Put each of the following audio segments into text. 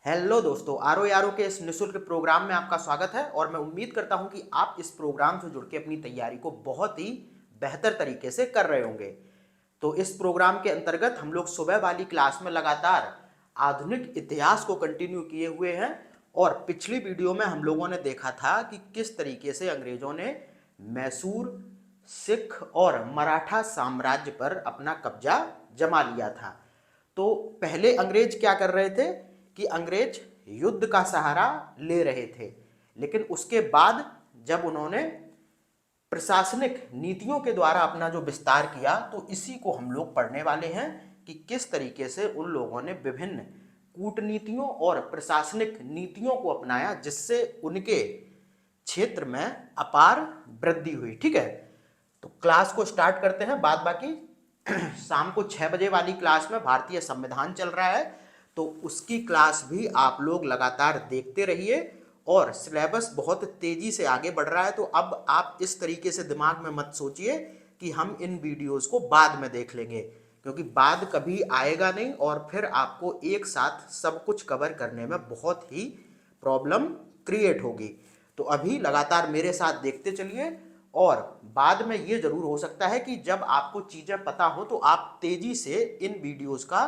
Hello दोस्तों, आरो यारो के इस निःशुल्क प्रोग्राम में आपका स्वागत है और मैं उम्मीद करता हूं कि आप इस प्रोग्राम से जुड़ के अपनी तैयारी को बहुत ही बेहतर तरीके से कर रहे होंगे। तो इस प्रोग्राम के अंतर्गत हम लोग सुबह वाली क्लास में लगातार आधुनिक इतिहास को कंटिन्यू किए हुए हैं और पिछली वीडियो में हम लोगों ने देखा था कि किस तरीके से अंग्रेजों ने मैसूर, सिख और मराठा साम्राज्य पर अपना कब्जा जमा लिया था। तो पहले अंग्रेज क्या कर रहे थे कि अंग्रेज युद्ध का सहारा ले रहे थे, लेकिन उसके बाद जब उन्होंने प्रशासनिक नीतियों के द्वारा अपना जो विस्तार किया, तो इसी को हम लोग पढ़ने वाले हैं कि किस तरीके से उन लोगों ने विभिन्न कूटनीतियों और प्रशासनिक नीतियों को अपनाया, जिससे उनके क्षेत्र में अपार वृद्धि हुई। ठीक है, तो क्लास को स्टार्ट करते हैं। बाद बाकी शाम को 6 बजे वाली क्लास में भारतीय संविधान चल रहा है, तो उसकी क्लास भी आप लोग लगातार देखते रहिए। और सिलेबस बहुत तेजी से आगे बढ़ रहा है, तो अब आप इस तरीके से दिमाग में मत सोचिए कि हम इन वीडियोस को बाद में देख लेंगे, क्योंकि बाद कभी आएगा नहीं और फिर आपको एक साथ सब कुछ कवर करने में बहुत ही प्रॉब्लम क्रिएट होगी। तो अभी लगातार मेरे साथ देखते चलिए और बाद में ये जरूर हो सकता है कि जब आपको चीजें पता हो तो आप तेजी से इन वीडियोस का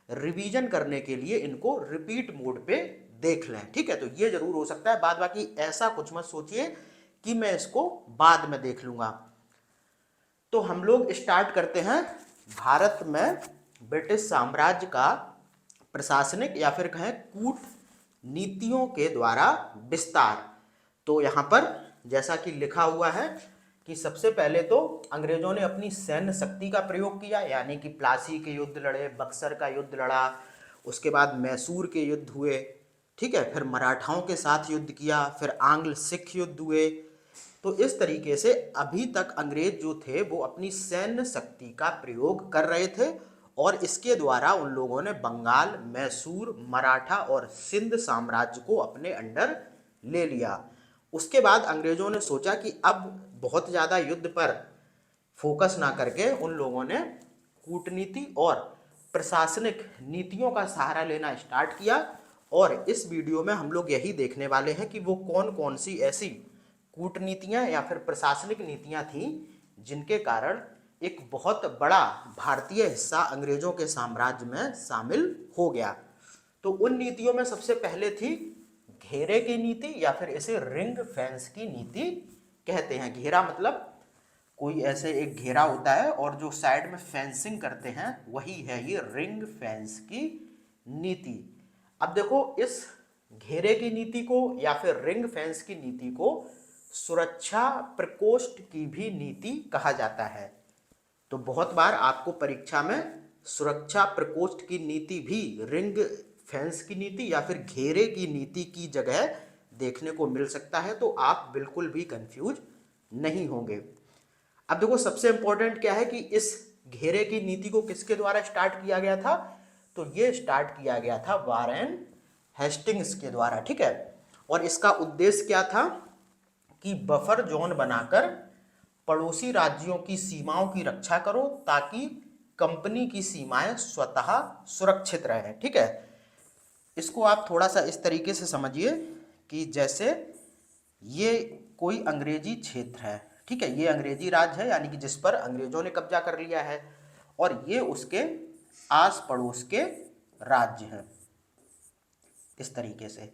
रिवीजन करने के लिए इनको रिपीट मोड पे देख लें। ठीक है, तो ये जरूर हो सकता है। बाद बाकी ऐसा कुछ मत सोचिए कि मैं इसको बाद में देख लूंगा। तो हम लोग स्टार्ट करते हैं भारत में ब्रिटिश साम्राज्य का प्रशासनिक या फिर कहें कूट नीतियों के द्वारा विस्तार। तो यहाँ पर जैसा कि लिखा हुआ है कि सबसे पहले तो अंग्रेजों ने अपनी सैन्य शक्ति का प्रयोग किया, यानी कि प्लासी के युद्ध लड़े, बक्सर का युद्ध लड़ा, उसके बाद मैसूर के युद्ध हुए। ठीक है, फिर मराठाओं के साथ युद्ध किया, फिर आंग्ल सिख युद्ध हुए। तो इस तरीके से अभी तक अंग्रेज जो थे वो अपनी सैन्य शक्ति का प्रयोग कर रहे थे और इसके द्वारा उन लोगों ने बंगाल, मैसूर, मराठा और सिंध साम्राज्य को अपने अंडर ले लिया। उसके बाद अंग्रेजों ने सोचा कि अब बहुत ज़्यादा युद्ध पर फोकस ना करके उन लोगों ने कूटनीति और प्रशासनिक नीतियों का सहारा लेना स्टार्ट किया। और इस वीडियो में हम लोग यही देखने वाले हैं कि वो कौन कौन सी ऐसी कूटनीतियां या फिर प्रशासनिक नीतियां थीं जिनके कारण एक बहुत बड़ा भारतीय हिस्सा अंग्रेजों के साम्राज्य में शामिल हो गया। तो उन नीतियों में सबसे पहले थी घेरे की नीति या फिर इसे रिंग फेंस की नीति कहते हैं। घेरा मतलब कोई ऐसे एक घेरा होता है और जो साइड में फेंसिंग करते हैं, वही है ये रिंग फेंस की नीति। अब देखो, इस घेरे की नीति को या फिर रिंग फेंस की नीति को सुरक्षा प्रकोष्ठ की भी नीति कहा जाता है। तो बहुत बार आपको परीक्षा में सुरक्षा प्रकोष्ठ की नीति भी रिंग फेंस की नीति या फिर घेरे की नीति की जगह देखने को मिल सकता है, तो आप बिल्कुल भी कंफ्यूज नहीं होंगे। अब देखो, सबसे इंपॉर्टेंट क्या है कि इस घेरे की नीति को किसके द्वारा स्टार्ट किया गया था, तो ये स्टार्ट किया गया था वारेन हेस्टिंग्स के द्वारा। ठीक है, और इसका उद्देश्य क्या था कि बफर जोन बनाकर पड़ोसी राज्यों की सीमाओं की रक्षा करो ताकि कंपनी की सीमाएं स्वतः सुरक्षित रहें। ठीक है, इसको आप थोड़ा सा इस तरीके से समझिए कि जैसे ये कोई अंग्रेजी क्षेत्र है। ठीक है, ये अंग्रेजी राज है, यानी कि जिस पर अंग्रेजों ने कब्जा कर लिया है, और ये उसके आस पड़ोस के राज्य हैं इस तरीके से।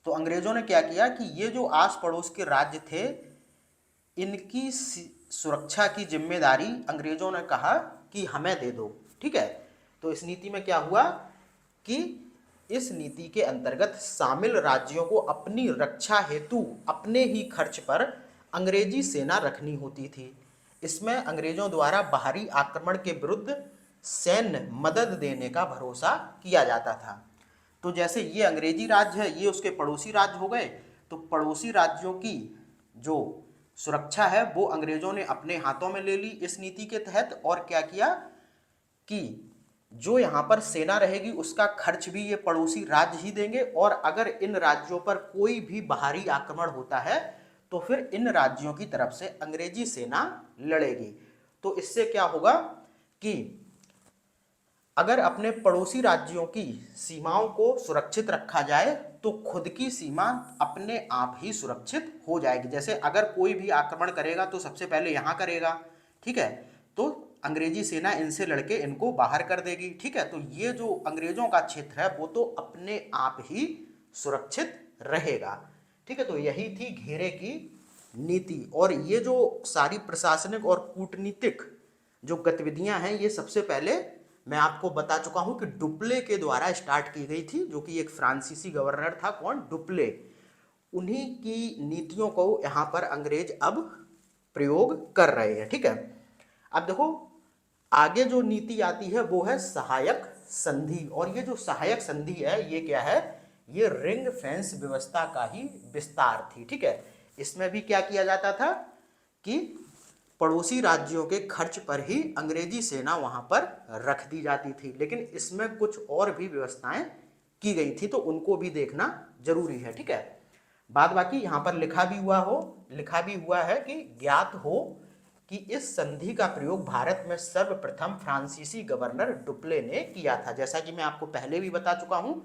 तो अंग्रेजों ने क्या किया कि ये जो आस पड़ोस के राज्य थे, इनकी सुरक्षा की जिम्मेदारी अंग्रेजों ने कहा कि हमें दे दो। ठीक है, तो इस नीति में क्या हुआ कि इस नीति के अंतर्गत शामिल राज्यों को अपनी रक्षा हेतु अपने ही खर्च पर अंग्रेजी सेना रखनी होती थी। इसमें अंग्रेजों द्वारा बाहरी आक्रमण के विरुद्ध सैन्य मदद देने का भरोसा किया जाता था। तो जैसे ये अंग्रेजी राज्य है, ये उसके पड़ोसी राज्य हो गए, तो पड़ोसी राज्यों की जो सुरक्षा है वो अंग्रेजों ने अपने हाथों में ले ली इस नीति के तहत। और क्या किया कि जो यहाँ पर सेना रहेगी उसका खर्च भी ये पड़ोसी राज्य ही देंगे, और अगर इन राज्यों पर कोई भी बाहरी आक्रमण होता है तो फिर इन राज्यों की तरफ से अंग्रेजी सेना लड़ेगी। तो इससे क्या होगा कि अगर अपने पड़ोसी राज्यों की सीमाओं को सुरक्षित रखा जाए तो खुद की सीमा अपने आप ही सुरक्षित हो जाएगी। जैसे अगर कोई भी आक्रमण करेगा तो सबसे पहले यहाँ करेगा, ठीक है, तो अंग्रेजी सेना इनसे लड़के इनको बाहर कर देगी, ठीक है। तो ये जो अंग्रेजों का क्षेत्र है वो तो अपने आप ही सुरक्षित रहेगा, ठीक है। तो यही थी घेरे की नीति। और ये जो सारी प्रशासनिक और कूटनीतिक जो गतिविधियां हैं ये सबसे पहले मैं आपको बता चुका हूं कि डुप्ले के द्वारा स्टार्ट की गई थी, जो कि एक फ्रांसीसी गवर्नर था। कौन? डुप्ले। उन्हीं की नीतियों को यहां पर अंग्रेज अब प्रयोग कर रहे हैं, ठीक है। अब देखो आगे जो नीति आती है वो है सहायक संधि। और ये जो सहायक संधि है ये क्या है? ये रिंग फेंस व्यवस्था का ही विस्तार थी, ठीक है। इसमें भी क्या किया जाता था कि पड़ोसी राज्यों के खर्च पर ही अंग्रेजी सेना वहां पर रख दी जाती थी, लेकिन इसमें कुछ और भी व्यवस्थाएं की गई थी, तो उनको भी देखना जरूरी है, ठीक है। बाद बाकी यहां पर लिखा भी हुआ है कि ज्ञात हो कि इस संधि का प्रयोग भारत में सर्वप्रथम फ्रांसीसी गवर्नर डुप्ले ने किया था। जैसा कि मैं आपको पहले भी बता चुका हूं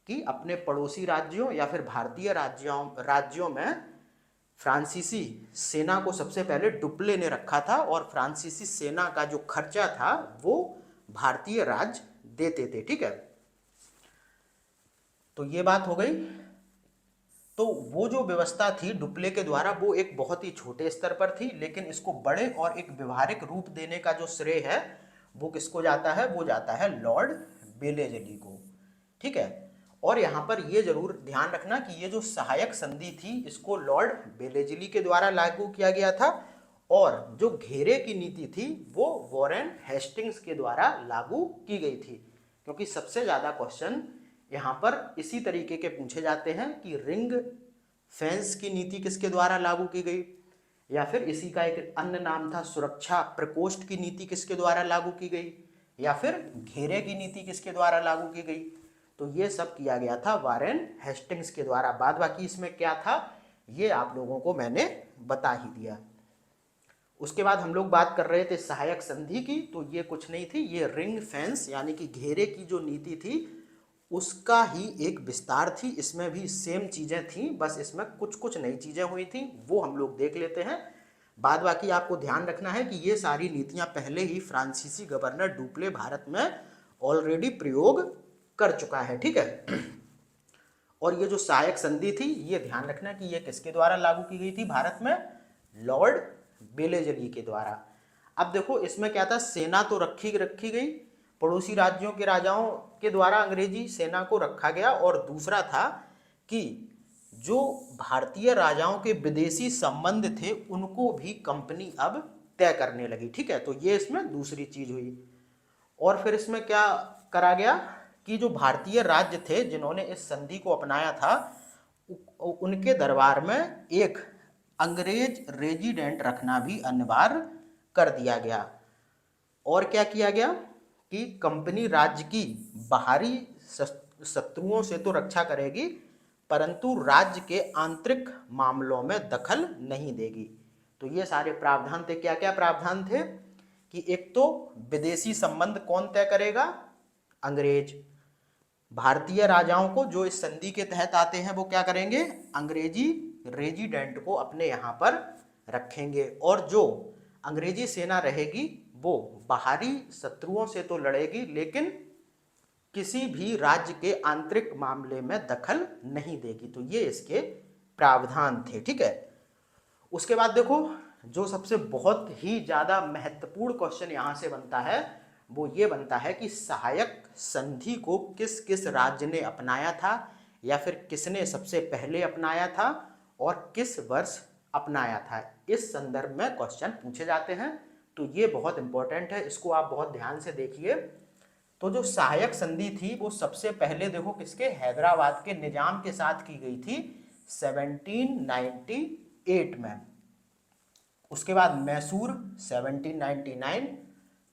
कि अपने पड़ोसी राज्यों या फिर भारतीय राज्यों में फ्रांसीसी सेना को सबसे पहले डुप्ले ने रखा था, और फ्रांसीसी सेना का जो खर्चा था वो भारतीय राज्य देते थे, ठीक है। तो ये बात हो गई। तो वो जो व्यवस्था थी डुप्ले के द्वारा वो एक बहुत ही छोटे स्तर पर थी, लेकिन इसको बड़े और एक व्यवहारिक रूप देने का जो श्रेय है वो किसको जाता है? वो जाता है लॉर्ड बेलेजली को, ठीक है। और यहाँ पर ये जरूर ध्यान रखना कि ये जो सहायक संधि थी इसको लॉर्ड बेलेजली के द्वारा लागू किया गया था, और जो घेरे की नीति थी वो वॉरेन हेस्टिंग्स के द्वारा लागू की गई थी। क्योंकि सबसे ज़्यादा क्वेश्चन यहाँ पर इसी तरीके के पूछे जाते हैं कि रिंग फेंस की नीति किसके द्वारा लागू की गई, या फिर इसी का एक अन्य नाम था सुरक्षा प्रकोष्ठ की नीति किसके द्वारा लागू की गई, या फिर घेरे की नीति किसके द्वारा लागू की गई। तो ये सब किया गया था वॉरेन हेस्टिंग्स के द्वारा। बाद बाकी इसमें क्या था ये आप लोगों को मैंने बता ही दिया। उसके बाद हम लोग बात कर रहे थे सहायक संधि की, तो ये कुछ नहीं थी, ये रिंग फेंस यानी कि घेरे की जो नीति थी उसका ही एक विस्तार थी। इसमें भी सेम चीजें थी, बस इसमें कुछ कुछ नई चीजें हुई थी, वो हम लोग देख लेते हैं। बाद बाकी आपको ध्यान रखना है कि ये सारी नीतियां पहले ही फ्रांसीसी गवर्नर डुप्ले भारत में ऑलरेडी प्रयोग कर चुका है, ठीक है। और ये जो सहायक संधि थी ये ध्यान रखना कि ये किसके द्वारा लागू की गई थी भारत में? लॉर्ड बेलेजली के द्वारा। अब देखो इसमें क्या था, सेना तो रखी गई, पड़ोसी राज्यों के राजाओं के द्वारा अंग्रेजी सेना को रखा गया, और दूसरा था कि जो भारतीय राजाओं के विदेशी संबंध थे उनको भी कंपनी अब तय करने लगी, ठीक है। तो ये इसमें दूसरी चीज हुई। और फिर इसमें क्या करा गया कि जो भारतीय राज्य थे जिन्होंने इस संधि को अपनाया था उनके दरबार में एक अंग्रेज रेजिडेंट रखना भी अनिवार्य कर दिया गया। और क्या किया गया कि कंपनी राज्य की बाहरी शत्रुओं से तो रक्षा करेगी परंतु राज्य के आंतरिक मामलों में दखल नहीं देगी। तो ये सारे प्रावधान थे। क्या क्या प्रावधान थे कि एक तो विदेशी संबंध कौन तय करेगा? अंग्रेज। भारतीय राजाओं को जो इस संधि के तहत आते हैं वो क्या करेंगे? अंग्रेजी रेजिडेंट को अपने यहाँ पर रखेंगे, और जो अंग्रेजी सेना रहेगी वो बाहरी शत्रुओं से तो लड़ेगी लेकिन किसी भी राज्य के आंतरिक मामले में दखल नहीं देगी। तो ये इसके प्रावधान थे, ठीक है। उसके बाद देखो जो सबसे बहुत ही ज्यादा महत्वपूर्ण क्वेश्चन यहां से बनता है वो ये बनता है कि सहायक संधि को किस किस राज्य ने अपनाया था, या फिर किसने सबसे पहले अपनाया था और किस वर्ष अपनाया था। इस संदर्भ में क्वेश्चन पूछे जाते हैं, तो ये बहुत इंपॉर्टेंट है, इसको आप बहुत ध्यान से देखिए। तो जो सहायक संधि थी वो सबसे पहले देखो किसके? हैदराबाद के निजाम के साथ की गई थी 1798 में। उसके बाद मैसूर 1799,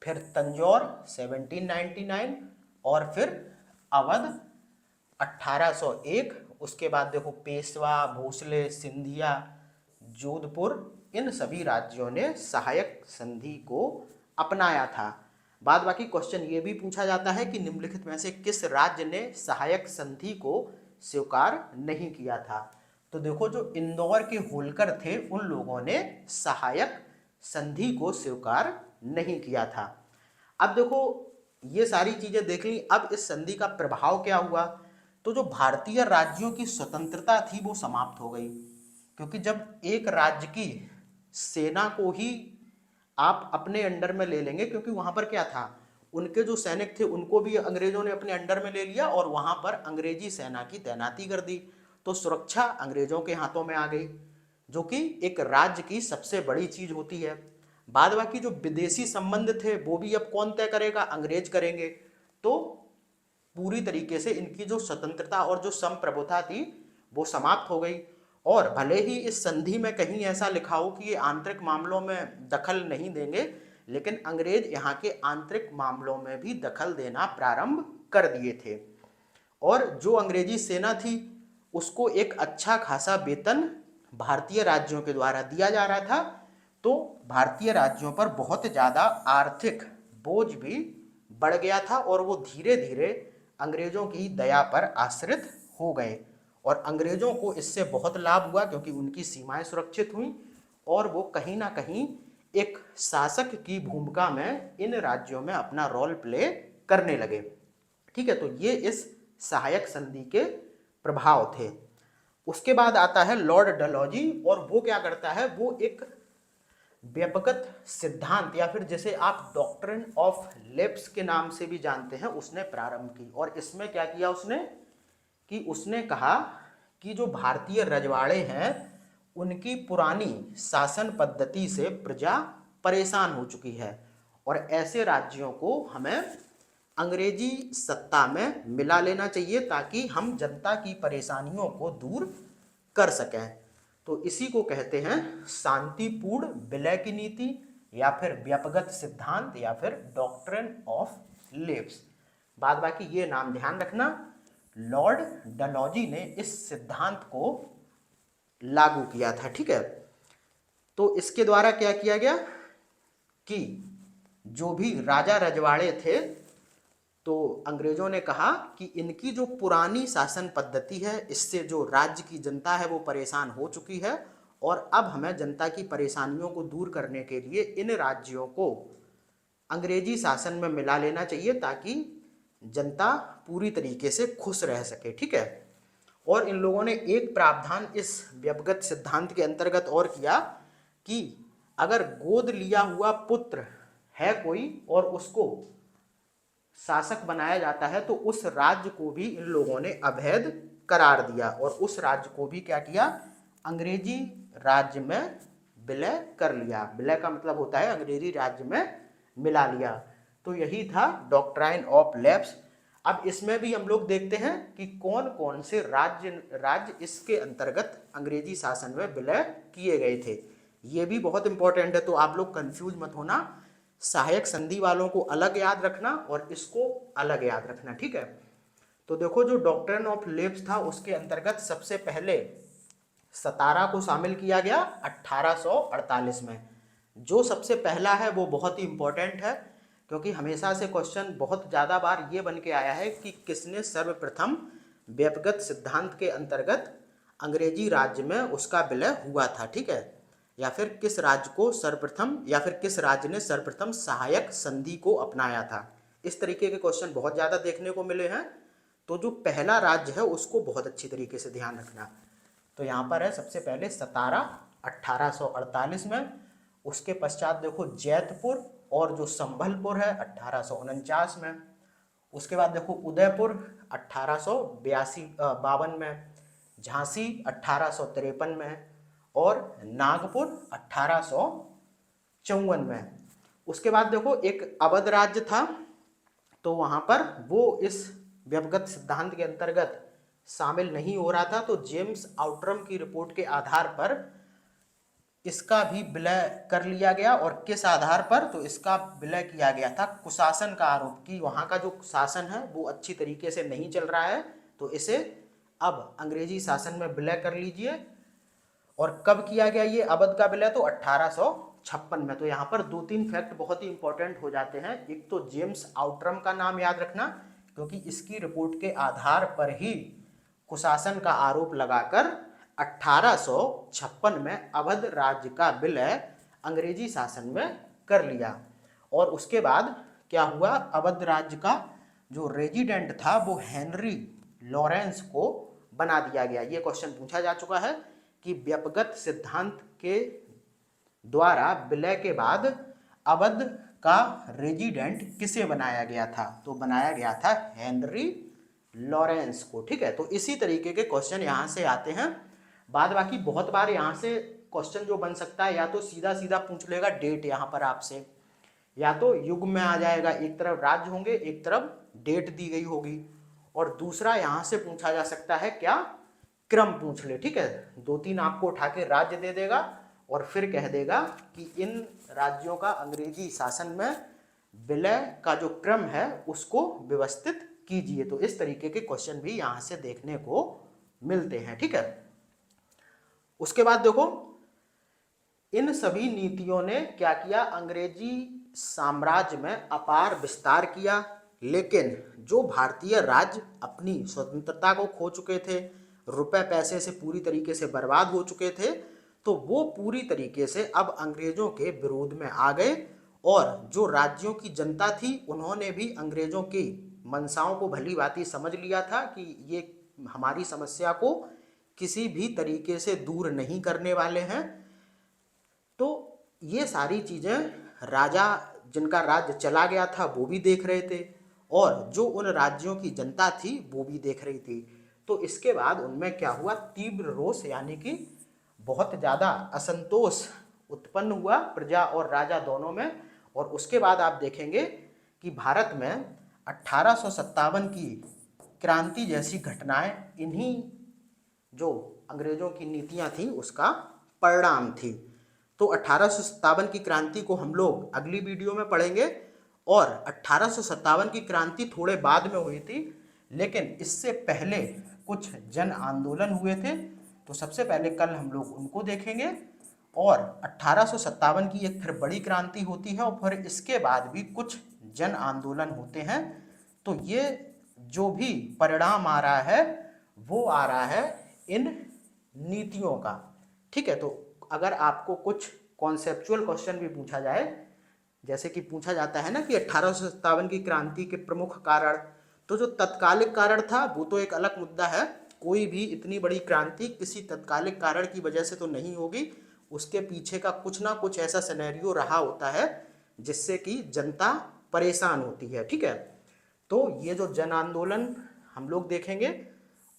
फिर तंजौर 1799, और फिर अवध 1801। उसके बाद देखो पेशवा, भोसले, सिंधिया, जोधपुर, इन सभी राज्यों ने सहायक संधि को अपनाया था। बाद बाकी क्वेश्चन ये भी पूछा जाता है कि निम्नलिखित में से किस राज्य ने सहायक संधि को स्वीकार नहीं किया था। तो देखो, जो इंदौर के होलकर थे उन लोगों ने सहायक संधि को स्वीकार नहीं किया था। अब देखो, ये सारी चीजें देख ली। अब इस संधि का प्रभाव क्या हुआ? तो जो भारतीय राज्यों की स्वतंत्रता थी वो समाप्त हो गई, क्योंकि जब एक राज्य की सेना को ही आप अपने अंडर में ले लेंगे, क्योंकि वहां पर क्या था, उनके जो सैनिक थे उनको भी अंग्रेजों ने अपने अंडर में ले लिया और वहां पर अंग्रेजी सेना की तैनाती कर दी, तो सुरक्षा अंग्रेजों के हाथों में आ गई, जो कि एक राज्य की सबसे बड़ी चीज होती है। बाद बाकी जो विदेशी संबंध थे वो भी अब कौन तय करेगा? अंग्रेज करेंगे। तो पूरी तरीके से इनकी जो स्वतंत्रता और जो संप्रभुता थी वो समाप्त हो गई। और भले ही इस संधि में कहीं ऐसा लिखा हो कि ये आंतरिक मामलों में दखल नहीं देंगे, लेकिन अंग्रेज यहाँ के आंतरिक मामलों में भी दखल देना प्रारंभ कर दिए थे। और जो अंग्रेजी सेना थी उसको एक अच्छा खासा वेतन भारतीय राज्यों के द्वारा दिया जा रहा था, तो भारतीय राज्यों पर बहुत ज़्यादा आर्थिक बोझ भी बढ़ गया था और वो धीरे धीरे अंग्रेजों की दया पर आश्रित हो गए। और अंग्रेजों को इससे बहुत लाभ हुआ, क्योंकि उनकी सीमाएं सुरक्षित हुई और वो कहीं ना कहीं एक शासक की भूमिका में इन राज्यों में अपना रोल प्ले करने लगे। ठीक है, तो ये इस सहायक संधि के प्रभाव थे। उसके बाद आता है लॉर्ड डलहौजी, और वो क्या करता है, वो एक व्यपगत सिद्धांत या फिर जिसे आप डॉक्ट्रिन ऑफ लेप्स के नाम से भी जानते हैं, उसने प्रारंभ की। और इसमें क्या किया उसने, कि उसने कहा कि जो भारतीय रजवाड़े हैं उनकी पुरानी शासन पद्धति से प्रजा परेशान हो चुकी है और ऐसे राज्यों को हमें अंग्रेजी सत्ता में मिला लेना चाहिए ताकि हम जनता की परेशानियों को दूर कर सकें। तो इसी को कहते हैं शांतिपूर्ण विलय की नीति या फिर व्यपगत सिद्धांत या फिर डॉक्ट्रिन ऑफ लेप्स। बाद बाकी ये नाम ध्यान रखना, लॉर्ड डलहौजी ने इस सिद्धांत को लागू किया था। ठीक है, तो इसके द्वारा क्या किया गया कि जो भी राजा रजवाड़े थे, तो अंग्रेजों ने कहा कि इनकी जो पुरानी शासन पद्धति है इससे जो राज्य की जनता है वो परेशान हो चुकी है और अब हमें जनता की परेशानियों को दूर करने के लिए इन राज्यों को अंग्रेजी शासन में मिला लेना चाहिए ताकि जनता पूरी तरीके से खुश रह सके। ठीक है, और इन लोगों ने एक प्रावधान इस व्यपगत सिद्धांत के अंतर्गत और किया कि अगर गोद लिया हुआ पुत्र है कोई और उसको शासक बनाया जाता है तो उस राज्य को भी इन लोगों ने अवैध करार दिया और उस राज्य को भी क्या किया, अंग्रेजी राज्य में विलय कर लिया। विलय का मतलब होता है अंग्रेजी राज्य में मिला लिया। तो यही था डॉक्ट्राइन ऑफ लैप्स। अब इसमें भी हम लोग देखते हैं कि कौन कौन से राज्य इसके अंतर्गत अंग्रेजी शासन में विलय किए गए थे। ये भी बहुत इंपॉर्टेंट है, तो आप लोग कंफ्यूज मत होना। सहायक संधि वालों को अलग याद रखना और इसको अलग याद रखना। ठीक है, तो देखो जो डॉक्ट्रिन ऑफ लेप्स था उसके अंतर्गत सबसे पहले सतारा को शामिल किया गया 1848 में। जो सबसे पहला है वो बहुत ही इंपॉर्टेंट है, क्योंकि हमेशा से क्वेश्चन बहुत ज़्यादा बार ये बन के आया है कि किसने सर्वप्रथम व्यपगत सिद्धांत के अंतर्गत अंग्रेजी राज्य में उसका विलय हुआ था। ठीक है, या फिर किस राज्य को सर्वप्रथम या फिर किस राज्य ने सर्वप्रथम सहायक संधि को अपनाया था। इस तरीके के क्वेश्चन बहुत ज़्यादा देखने को मिले हैं, तो जो पहला राज्य है उसको बहुत अच्छी तरीके से ध्यान रखना। तो यहाँ पर है सबसे पहले सतारा 1848 में, उसके पश्चात देखो जैतपुर और जो संभलपुर है 1849 में, उसके बाद देखो उदयपुर 1852 में, झांसी 1853 में और नागपुर 1854 में। उसके बाद देखो एक अवध राज्य था, तो वहां पर वो इस व्यपगत सिद्धांत के अंतर्गत शामिल नहीं हो रहा था, तो जेम्स आउटरम की रिपोर्ट के आधार पर इसका भी विलय कर लिया गया। और किस आधार पर, तो इसका विलय किया गया था कुशासन का आरोप कि वहां का जो शासन है वो अच्छी तरीके से नहीं चल रहा है, तो इसे अब अंग्रेजी शासन में विलय कर लीजिए। और कब किया गया ये अवध का विलय, तो 1853 1856 में। तो यहाँ पर 2-3 फैक्ट बहुत ही इंपॉर्टेंट हो जाते हैं। एक तो जेम्स आउटरम का नाम याद रखना, क्योंकि इसकी रिपोर्ट के आधार पर ही कुशासन का आरोप लगाकर 1856 में अवध राज्य का विलय अंग्रेजी शासन में कर लिया। और उसके बाद क्या हुआ, अवध राज्य का जो रेजिडेंट था वो हेनरी लॉरेंस को बना दिया गया। ये क्वेश्चन पूछा जा चुका है कि व्यपगत सिद्धांत के द्वारा विलय के बाद अवध का रेजिडेंट किसे बनाया गया था, तो बनाया गया था हेनरी लॉरेंस को। ठीक है, तो इसी तरीके के क्वेश्चन यहाँ से आते हैं। बाद बाकी बहुत बार यहाँ से क्वेश्चन जो बन सकता है, या तो सीधा सीधा पूछ लेगा डेट यहाँ पर आपसे, या तो युग में आ जाएगा, एक तरफ राज्य होंगे एक तरफ डेट दी गई होगी, और दूसरा यहाँ से पूछा जा सकता है क्या, क्रम पूछ ले। ठीक है, 2-3 आपको उठा के राज्य दे देगा और फिर कह देगा कि इन राज्यों का अंग्रेजी शासन में विलय का जो क्रम है उसको व्यवस्थित कीजिए। तो इस तरीके के क्वेश्चन भी यहाँ से देखने को मिलते हैं। ठीक है, उसके बाद देखो, इन सभी नीतियों ने क्या किया, अंग्रेजी साम्राज्य में अपार विस्तार किया, लेकिन जो भारतीय राज्य अपनी स्वतंत्रता को खो चुके थे, रुपए पैसे से पूरी तरीके से बर्बाद हो चुके थे, तो वो पूरी तरीके से अब अंग्रेजों के विरोध में आ गए। और जो राज्यों की जनता थी उन्होंने भी अंग्रेजों की मंशाओं को भली भांति समझ लिया था कि ये हमारी समस्या को किसी भी तरीके से दूर नहीं करने वाले हैं। तो ये सारी चीज़ें राजा जिनका राज्य चला गया था वो भी देख रहे थे, और जो उन राज्यों की जनता थी वो भी देख रही थी। तो इसके बाद उनमें क्या हुआ, तीव्र रोष यानी कि बहुत ज़्यादा असंतोष उत्पन्न हुआ प्रजा और राजा दोनों में। और उसके बाद आप देखेंगे कि भारत में 1857 की क्रांति जैसी घटनाएं इन्हीं जो अंग्रेजों की नीतियां थी उसका परिणाम थी। तो 1857 की क्रांति को हम लोग अगली वीडियो में पढ़ेंगे। और 1857 की क्रांति थोड़े बाद में हुई थी, लेकिन इससे पहले कुछ जन आंदोलन हुए थे, तो सबसे पहले कल हम लोग उनको देखेंगे। और 1857 की एक फिर बड़ी क्रांति होती है, और फिर इसके बाद भी कुछ जन आंदोलन होते हैं। तो ये जो भी परिणाम आ रहा है वो आ रहा है इन नीतियों का। ठीक है, तो अगर आपको कुछ कॉन्सेप्चुअल क्वेश्चन भी पूछा जाए, जैसे कि पूछा जाता है ना कि 1857 की क्रांति के प्रमुख कारण, तो जो तत्कालिक कारण था वो तो एक अलग मुद्दा है। कोई भी इतनी बड़ी क्रांति किसी तत्कालिक कारण की वजह से तो नहीं होगी, उसके पीछे का कुछ ना कुछ ऐसा सिनेरियो रहा होता है जिससे कि जनता परेशान होती है। ठीक है, तो ये जो जन आंदोलन हम लोग देखेंगे,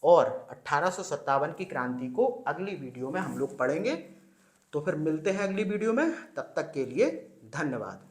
और 1857 की क्रांति को अगली वीडियो में हम लोग पढ़ेंगे। तो फिर मिलते हैं अगली वीडियो में, तब तक के लिए धन्यवाद।